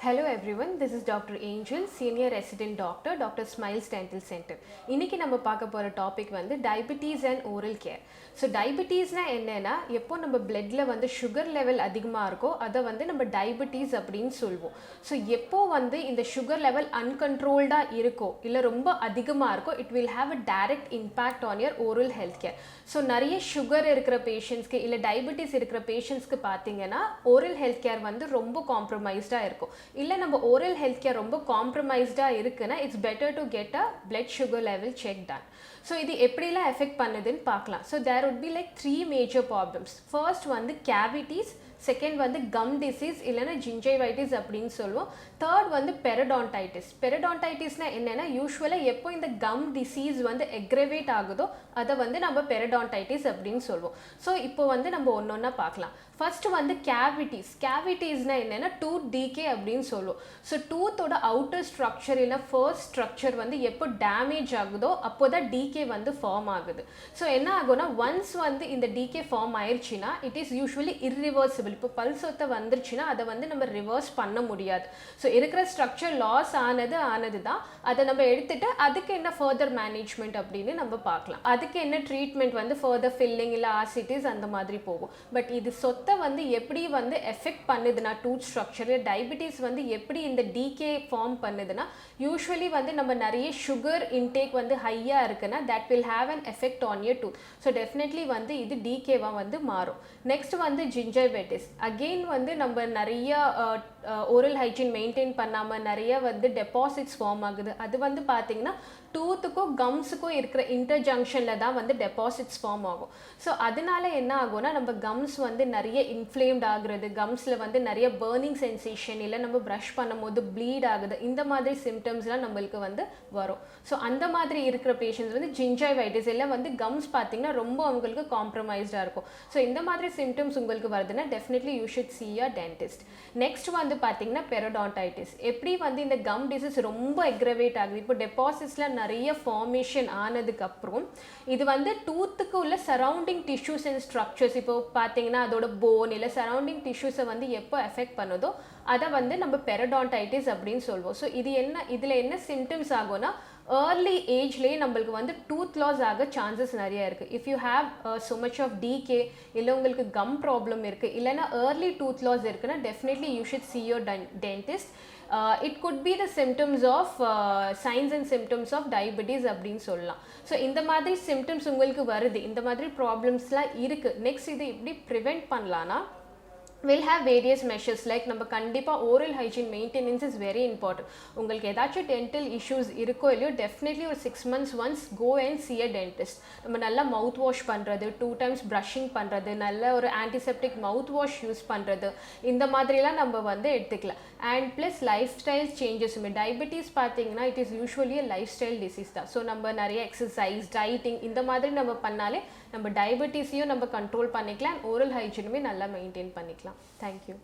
Hello everyone, this is Dr. Angel, Senior Resident Doctor, Dr. Smilez Dental Center. இன்னைக்கு நம்ம பார்க்க போற topic வந்து diabetes and oral care. So diabetes na என்னன்னா எப்போ நம்ம bloodல வந்து sugar level அதிகமா இருக்கோ அத வந்து நம்ம diabetes அப்படினு சொல்வோம். So எப்போ வந்து இந்த sugar level uncontrolled இருக்கோ இல்ல ரொம்ப அதிகமா இருக்கோ it will have a direct impact on your oral health care. So நிறைய sugar இருக்கிற patientsக்கு இல்ல diabetes இருக்கிற patientsக்கு பாத்தீங்கன்னா oral health care வந்து ரொம்ப compromised இருக்கும். இல்ல நம்ம oral health care ரொம்ப compromised இருக்குனா it's better to get a blood sugar level check done. So இது எப்படிலாம் affect பண்ணுதுன்னு பார்க்கலாம். So there would be like three major problems. First வந்து cavities, second வந்து gum disease இல்லனா gingivitis அப்படினு சொல்லுவோம். Third வந்து periodontitis. Periodontitisனா என்னன்னா யூசுவலா எப்போ இந்த gum disease வந்து aggravate ஆகுதோ அத வந்து நம்ம periodontitis அப்படினு சொல்லுவோம். So இப்போ வந்து நம்ம ஒவ்வொண்ணா பார்க்கலாம். First வந்து cavities. Cavitiesனா என்னன்னா tooth decay அப்படினு சொல்லுவோம். So tooth ஓட outer structure இல்ல first structure வந்து எப்போ damage ஆகுதோ அப்போதான் decay வந்து form ஆகுது. So என்ன ஆகும்னா once வந்து இந்த decay form ஆயிருச்சுனா it is usually irreversible. இப்போ பல் சொத்தை வந்துருச்சுனா அத வந்து நம்ம ரிவர்ஸ் பண்ண முடியாது. So இருக்கிற ஸ்ட்ரக்சர் லாஸ் ஆனது தான் அதை நம்ம எடுத்துட்டு அதுக்கு என்ன further management அப்படினு நம்ம பார்க்கலாம். அதுக்கு என்ன ட்ரீட்மென்ட் வந்து further filling இல்ல RCTs அந்த மாதிரி போகும். பட் இது சொத்தை வந்து எப்படி வந்து எஃபெக்ட் பண்ணுதுனா டூத் ஸ்ட்ரக்சர் டயபிட்டிஸ் வந்து எப்படி இந்த டிகே ஃபார்ம் பண்ணுதுனா யூசுவலி வந்து நம்ம நிறைய சுகர் இன்டேக் வந்து ஹையா இருக்குனா that will have an effect on your tooth. So definitely வந்து இது டிகேவா வந்து மாறும். நெக்ஸ்ட் வந்து gingivitis. Again வந்து நம்ம நிறைய oral hygiene maintain பண்ணாம நிறைய வந்து deposits form ஆகுது. அது வந்து பாத்தீங்கன்னா டூத்துக்கும் கம்ஸுக்கும் இருக்கிற இன்டர்ஜங்ஷன்ல தான் வந்து deposits form ஆகும். ஸோ அதனால என்ன ஆகும்னா நம்ம கம்ஸ் வந்து நிறைய இன்ஃப்ளேம்ட் ஆகுறது, கம்ஸ்ல வந்து நிறைய பர்னிங் சென்சேஷன் இல்லை நம்ம ப்ரஷ் பண்ணும்போது ப்ளீட் ஆகுது, இந்த மாதிரி சிம்டம்ஸ்லாம் நம்மளுக்கு வந்து வரும். ஸோ அந்த மாதிரி இருக்கிற பேஷண்ட்ஸ் வந்து gingivitis இல்லை வந்து கம்ஸ் பார்த்தீங்கன்னா ரொம்ப அவங்களுக்கு காம்ப்ரமைஸ்டாக இருக்கும். ஸோ இந்த மாதிரி சிம்டம்ஸ் உங்களுக்கு வருதுன்னா definitely you should see a dentist. Next வந்து பார்த்தீங்கன்னா periodontitis. எப்படி வந்து இந்த கம் டிசீஸ் ரொம்ப எக்ரவேட் ஆகுது, இப்போ டெபாசிட்ஸ்ல நிறைய ஃபார்மேஷன் ஆனதுக்கு அப்புறம் இது வந்து டூத்துக்கு உள்ள சரௌண்டிங் டிஷ்யூஸ் அண்ட் ஸ்ட்ரக்சர்ஸ் இப்போ பார்த்தீங்கன்னா அதோட போன் இல்லை சரௌண்டிங் டிஷ்யூஸை வந்து எப்போ எஃபெக்ட் பண்ணுதோ அதை வந்து நம்ம periodontitis அப்படின்னு சொல்லுவோம். ஸோ இது என்ன இதில் என்ன சிம்டம்ஸ் ஆகும்னா early ஏஜ்லேயே நம்மளுக்கு வந்து டூத் லாஸ் ஆக சான்சஸ் நிறைய இருக்குது. If you have so much of decay இல்லை உங்களுக்கு கம் ப்ராப்ளம் இருக்குது இல்லைன்னா early டூத் லாஸ் இருக்குன்னா definitely you should see your dentist. It could be the symptoms of signs and symptoms of diabetes அப்படின்னு சொல்லலாம். ஸோ இந்த மாதிரி சிம்டம்ஸ் உங்களுக்கு வருது, இந்த மாதிரி ப்ராப்ளம்ஸ்லாம் இருக்குது. நெக்ஸ்ட் இது எப்படி ப்ரிவெண்ட் பண்ணலான்னா we'll have various measures like நம்ம கண்டிப்பாக oral hygiene maintenance is very important. உங்களுக்கு ஏதாச்சும் dental issues இருக்கோ இல்லையோ definitely ஒரு 6 months once go and see a dentist. நம்ம நல்லா மவுத் வாஷ் பண்ணுறது, 2 times brushing பண்ணுறது, நல்ல ஒரு ஆன்டிசெப்டிக் மவுத் வாஷ் யூஸ் பண்ணுறது, இந்த மாதிரிலாம் நம்ம வந்து எடுத்துக்கலாம். அண்ட் ப்ளஸ் லைஃப் ஸ்டைல் சேஞ்சஸுமே டயபிட்டிஸ் பார்த்தீங்கன்னா it is usually a lifestyle disease தான். ஸோ நம்ம நிறைய எக்ஸசைஸ் டயட்டிங் இந்த மாதிரி நம்ம பண்ணாலே நம்ம டயபிட்டிஸையும் நம்ம கண்ட்ரோல் பண்ணிக்கலாம், ஓரல் ஹைஜீனுமே நல்லா மெயின்டைன் பண்ணிக்கலாம். Thank you.